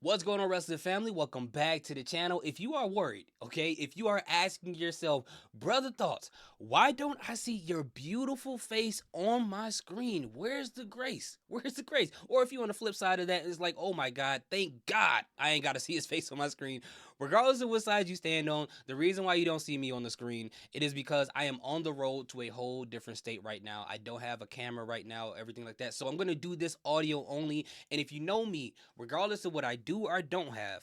What's going on, wrestling family? Welcome back to the channel. If you are worried, okay, if you are asking yourself, brother thoughts, why don't I see your beautiful face on my screen? Where's the grace? Where's the grace? Or if you on the flip side of that, it's like, oh my God, thank God I ain't got to see his face on my screen. Regardless of what side you stand on, the reason why you don't see me on the screen, it is because I am on the road to a whole different state right now. I don't have a camera right now, everything like that. So I'm going to do this audio only. And if you know me, regardless of what I do or don't have,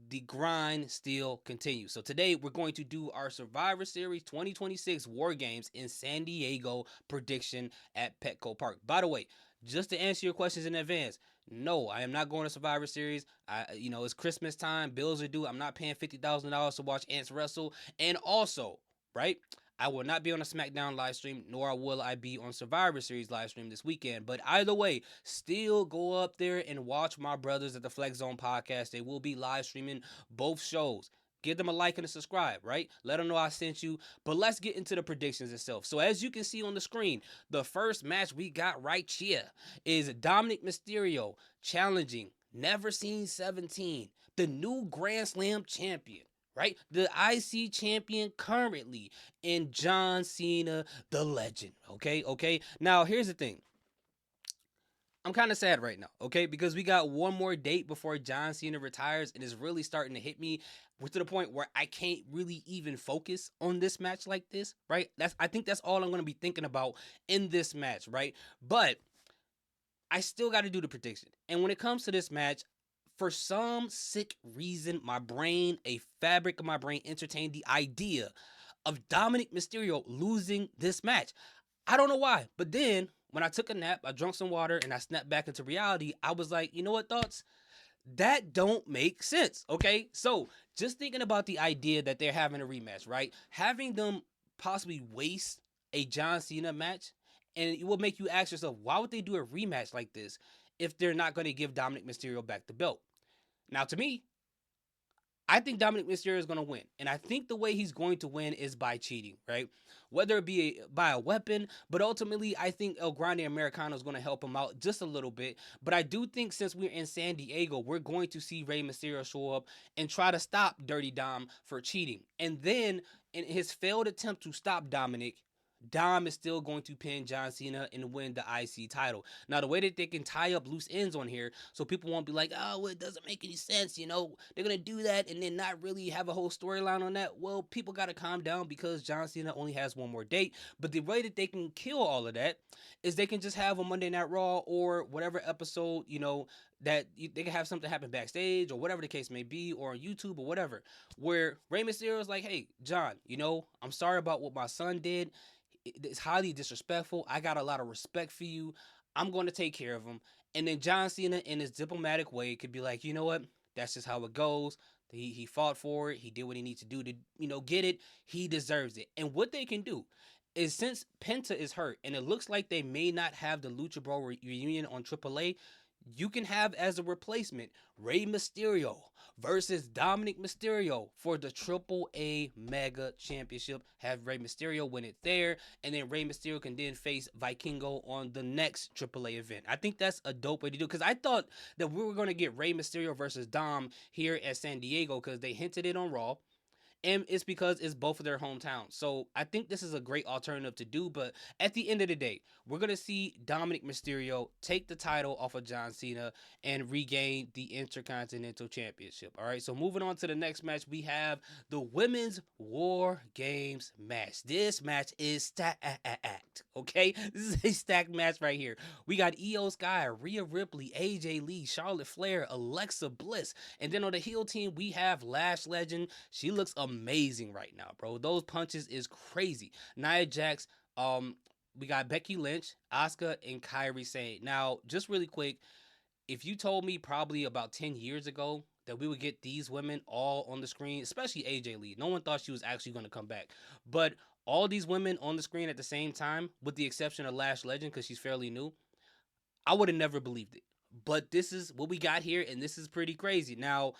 the grind still continues. So today we're going to do our Survivor Series 2026 War Games in San Diego prediction at Petco Park. By the way, just to answer your questions in advance, no, I am not going to Survivor Series. It's Christmas time, bills are due. I'm not paying $50,000 to watch Ants wrestle, and also, right? I will not be on a SmackDown live stream, nor will I be on Survivor Series live stream this weekend. But either way, still go up there and watch my brothers at the Flex Zone podcast. They will be live streaming both shows. Give them a like and a subscribe, right? Let them know I sent you. But let's get into the predictions itself. So as you can see on the screen, the first match we got right here is Dominic Mysterio challenging Never Seen 17, the new Grand Slam champion, right? The IC champion currently in John Cena, the legend. Okay. Now, here's the thing. I'm kind of sad right now, okay? Because we got one more date before John Cena retires, and it's really starting to hit me. We're to the point where I can't really even focus on this match like this, right? I think that's all I'm gonna be thinking about in this match, right? But I still got to do the prediction. And when it comes to this match, for some sick reason, my brain, a fabric of my brain, entertained the idea of Dominic Mysterio losing this match. I don't know why, but then when I took a nap, I drank some water, and I snapped back into reality. I was like, you know what, thoughts? That don't make sense. Okay, so just thinking about the idea that they're having a rematch, right? Having them possibly waste a John Cena match, and it will make you ask yourself, why would they do a rematch like this if they're not going to give Dominic Mysterio back the belt? Now, to me, I think Dominic Mysterio is going to win. And I think the way he's going to win is by cheating, right? Whether it be by a weapon, but ultimately, I think El Grande Americano is going to help him out just a little bit. But I do think since we're in San Diego, we're going to see Rey Mysterio show up and try to stop Dirty Dom for cheating. And then in his failed attempt to stop Dominic, Dom is still going to pin John Cena and win the IC title. Now, the way that they can tie up loose ends on here so people won't be like, oh, well, it doesn't make any sense. They're going to do that and then not really have a whole storyline on that. Well, people got to calm down because John Cena only has one more date. But the way that they can kill all of that is they can just have a Monday Night Raw or whatever episode, they can have something happen backstage or whatever the case may be, or on YouTube or whatever, where Rey Mysterio is like, hey, John, I'm sorry about what my son did. It's highly disrespectful. I got a lot of respect for you. I'm going to take care of him. And then John Cena, in his diplomatic way, could be like, you know what? That's just how it goes. He fought for it. He did what he needs to do to get it. He deserves it. And what they can do is, since Penta is hurt and it looks like they may not have the Lucha Bro reunion on AAA, you can have as a replacement Rey Mysterio versus Dominic Mysterio for the AAA Mega Championship. Have Rey Mysterio win it there, and then Rey Mysterio can then face Vikingo on the next AAA event. I think that's a dope way to do, because I thought that we were going to get Rey Mysterio versus Dom here at San Diego because they hinted it on Raw, and it's because it's both of their hometowns. So I think this is a great alternative to do. But at the end of the day, we're gonna see Dominic Mysterio take the title off of John Cena and regain the Intercontinental Championship. All right. So moving on to the next match, we have the Women's War Games match. This match is stacked. Okay, this is a stacked match right here. We got Io Sky, Rhea Ripley, AJ Lee, Charlotte Flair, Alexa Bliss, and then on the heel team we have Lash Legend. She looks amazing right now, bro. Those punches is crazy. Nia Jax, we got Becky Lynch, Asuka, and Kairi Sane. Now, just really quick, if you told me probably about 10 years ago that we would get these women all on the screen, especially AJ Lee, no one thought she was actually going to come back. But all these women on the screen at the same time, with the exception of Lash Legend because she's fairly new, I would have never believed it. But this is what we got here, and this is pretty crazy. Now,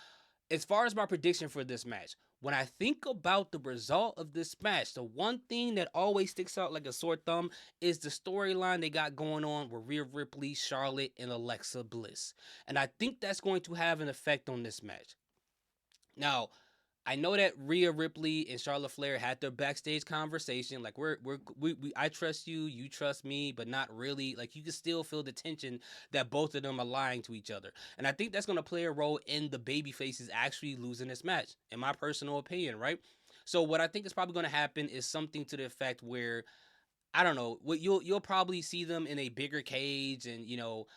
as far as my prediction for this match, when I think about the result of this match, the one thing that always sticks out like a sore thumb is the storyline they got going on with Rhea Ripley, Charlotte, and Alexa Bliss. And I think that's going to have an effect on this match. Now, I know that Rhea Ripley and Charlotte Flair had their backstage conversation. Like I trust you, you trust me, but not really. Like you can still feel the tension that both of them are lying to each other, and I think that's gonna play a role in the baby faces actually losing this match, in my personal opinion, right? So what I think is probably gonna happen is something to the effect where I don't know. What you'll probably see them in a bigger cage, and you'll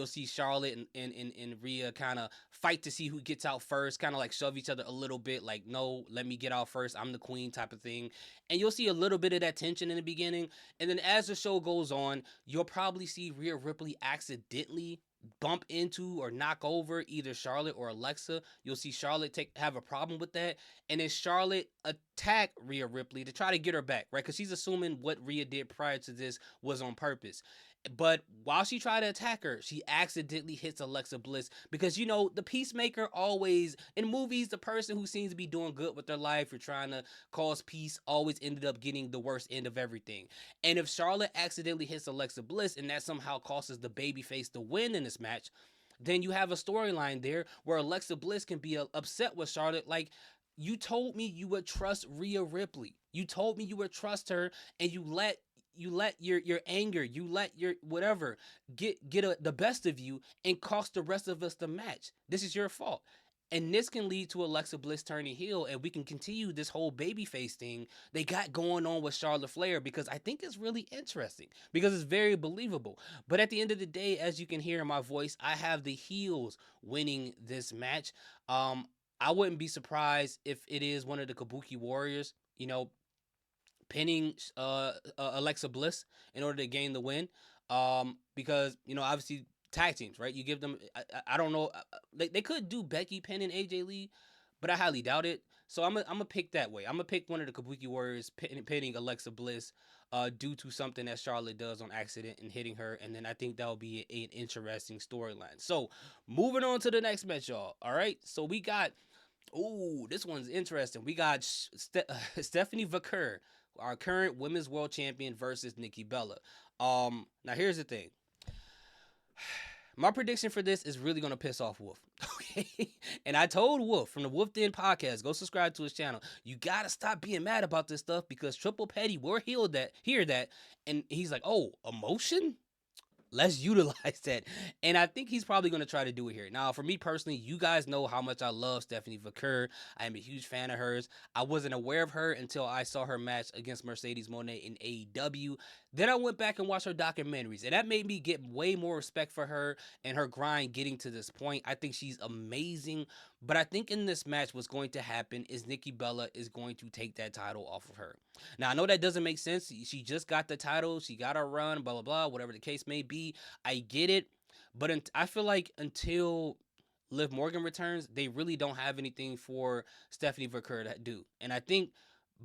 see Charlotte and Rhea kind of fight to see who gets out first, kind of like shove each other a little bit, like no, let me get out first, I'm the queen type of thing. And you'll see a little bit of that tension in the beginning, and then as the show goes on, you'll probably see Rhea Ripley accidentally bump into or knock over either Charlotte or Alexa. You'll see Charlotte have a problem with that, and then Charlotte attack Rhea Ripley to try to get her back, right? Because she's assuming what Rhea did prior to this was on purpose. But while she tried to attack her, she accidentally hits Alexa Bliss because the peacemaker always in movies, the person who seems to be doing good with their life or trying to cause peace always ended up getting the worst end of everything. And if Charlotte accidentally hits Alexa Bliss and that somehow causes the babyface to win in this match, then you have a storyline there where Alexa Bliss can be upset with Charlotte, like, you told me you would trust Rhea Ripley. You told me you would trust her, and you let your anger, you let your whatever get the best of you and cost the rest of us the match. This is your fault. And this can lead to Alexa Bliss turning heel, and we can continue this whole babyface thing they got going on with Charlotte Flair, because I think it's really interesting because it's very believable. But at the end of the day, as you can hear in my voice, I have the heels winning this match. Um, I wouldn't be surprised if it is one of the Kabuki Warriors, pinning Alexa Bliss in order to gain the win. Because obviously tag teams, right? You give them. I don't know. They could do Becky pinning AJ Lee, but I highly doubt it. So I'm gonna pick that way. I'm gonna pick one of the Kabuki Warriors pinning Alexa Bliss, due to something that Charlotte does on accident and hitting her, and then I think that'll be an interesting storyline. So moving on to the next match, y'all. All right. So we got. Ooh, this one's interesting. We got Stephanie Vaquer, our current women's world champion, versus Nikki Bella. Now here's the thing. My prediction for this is really gonna piss off Wolf. Okay. And I told Wolf from the Wolf Den podcast, go subscribe to his channel. You gotta stop being mad about this stuff because Triple Petty will hear that, and he's like, oh, emotion? Let's utilize that. And I think he's probably going to try to do it here. Now, for me personally, you guys know how much I love Stephanie Vaquer. I am a huge fan of hers. I wasn't aware of her until I saw her match against Mercedes Moné in AEW. Then I went back and watched her documentaries, and that made me get way more respect for her and her grind getting to this point. I think she's amazing. But I think in this match, what's going to happen is Nikki Bella is going to take that title off of her. Now, I know that doesn't make sense. She just got the title. She got a run, blah, blah, blah, whatever the case may be. I get it. But I feel like until Liv Morgan returns, they really don't have anything for Stephanie Vaquer to do. And I think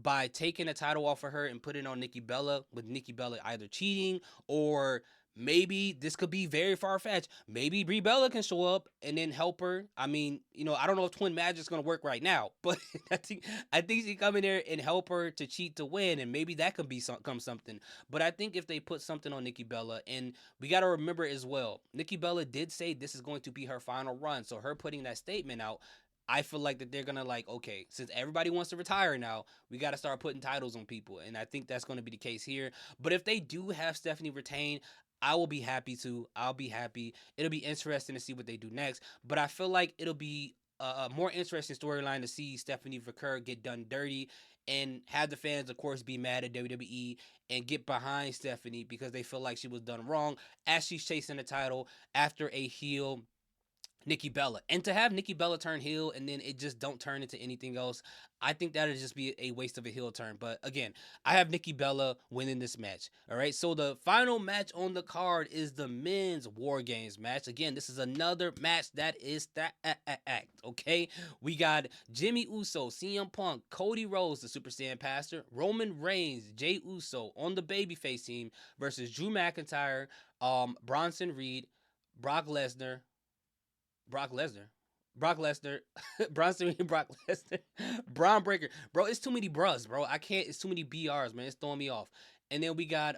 by taking the title off of her and putting it on Nikki Bella, with Nikki Bella either cheating or maybe this could be very far fetched. Maybe Brie Bella can show up and then help her. I mean, I don't know if Twin Magic's gonna work right now, but I think she come in there and help her to cheat to win, and maybe that could become something. But I think if they put something on Nikki Bella, and we gotta remember as well, Nikki Bella did say this is going to be her final run, so her putting that statement out, I feel like that they're gonna like, okay, since everybody wants to retire now, we got to start putting titles on people, and I think that's going to be the case here. But if they do have Stephanie retain, I will be happy to. I'll be happy. It'll be interesting to see what they do next. But I feel like it'll be a more interesting storyline to see Stephanie Vaquer get done dirty and have the fans, of course, be mad at WWE and get behind Stephanie because they feel like she was done wrong as she's chasing the title after a heel Nikki Bella. And to have Nikki Bella turn heel and then it just don't turn into anything else, I think that'd just be a waste of a heel turn. But again, I have Nikki Bella winning this match. All right. So the final match on the card is the men's War Games match. Again, this is another match that is that act. Okay. We got Jimmy Uso, CM Punk, Cody Rhodes, the Super Saiyan Pastor, Roman Reigns, Jey Uso on the babyface team versus Drew McIntyre, Bronson Reed, Brock Lesnar, Brock Lesnar, Brock Lesnar, Braun Strowman, Brock Lesnar, Braun Breaker. Bro, it's too many bros, bro. I can't. It's too many BRs, man. It's throwing me off. And then we got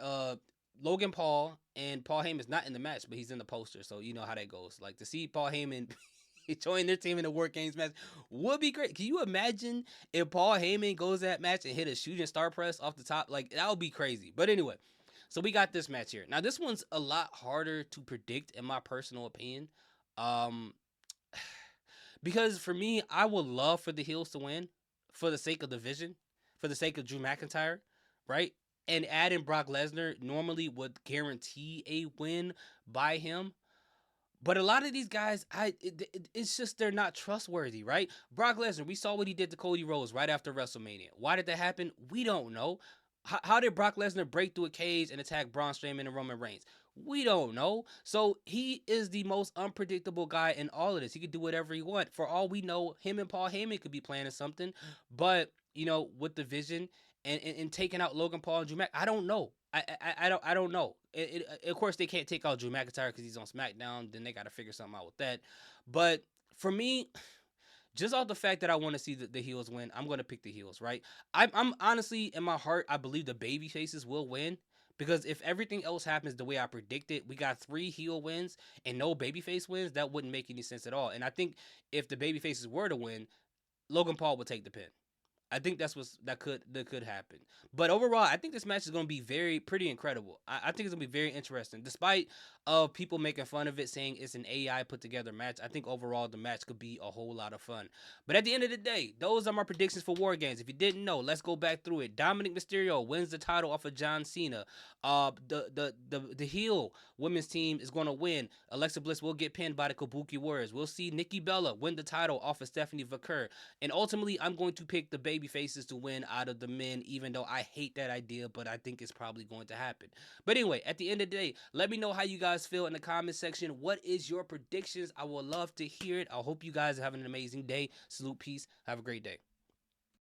Logan Paul, and Paul Heyman's not in the match, but he's in the poster, so you know how that goes. Like to see Paul Heyman join their team in the War Games match would be great. Can you imagine if Paul Heyman goes that match and hit a shooting star press off the top? Like that would be crazy. But anyway, so we got this match here. Now this one's a lot harder to predict, in my personal opinion. Um, because for me, I would love for the heels to win for the sake of the vision, for the sake of Drew McIntyre, right? And adding Brock Lesnar normally would guarantee a win by him. But a lot of these guys, it's just they're not trustworthy, right? Brock Lesnar, we saw what he did to Cody Rhodes right after WrestleMania. Why did that happen? We don't know. How did Brock Lesnar break through a cage and attack Braun Strowman and Roman Reigns? We don't know. So he is the most unpredictable guy in all of this. He could do whatever he wants. For all we know, him and Paul Heyman could be planning something. But you know, with the vision and taking out Logan Paul and Drew Mac, I don't know. I don't know. Of course, they can't take out Drew McIntyre because he's on SmackDown. Then they got to figure something out with that. But for me, just off the fact that I want to see the heels win, I'm going to pick the heels, right? I'm honestly, in my heart, I believe the baby faces will win. Because if everything else happens the way I predicted, we got 3 heel wins and no babyface wins, that wouldn't make any sense at all. And I think if the baby faces were to win, Logan Paul would take the pin. I think that could happen. But overall, I think this match is going to be pretty incredible. I think it's going to be very interesting, despite of people making fun of it, saying it's an AI put together match. I think overall the match could be a whole lot of fun. But at the end of the day, those are my predictions for War Games. If you didn't know, let's go back through it. Dominic Mysterio wins the title off of John Cena. The heel women's team is going to win. Alexa Bliss will get pinned by the Kabuki Warriors. We'll see Nikki Bella win the title off of Stephanie Vaquer. And ultimately, I'm going to pick the baby faces to win out of the men, even though I hate that idea, but I think it's probably going to happen. But anyway, at the end of the day, let me know how you guys feel in the comment section. What is your predictions? I would love to hear it. I hope you guys are having an amazing day. Salute, peace. Have a great day.